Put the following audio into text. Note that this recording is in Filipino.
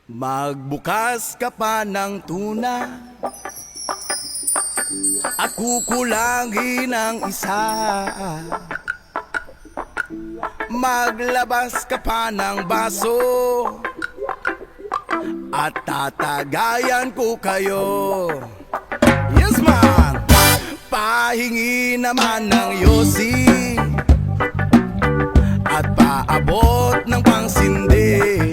Magbukas ka pa ng tuna at kukulangin ang isa. Maglabas ka pa ng baso at tatagayan ko kayo. Yes man! Pahingi naman ng yosi at paabot ng pangsindi.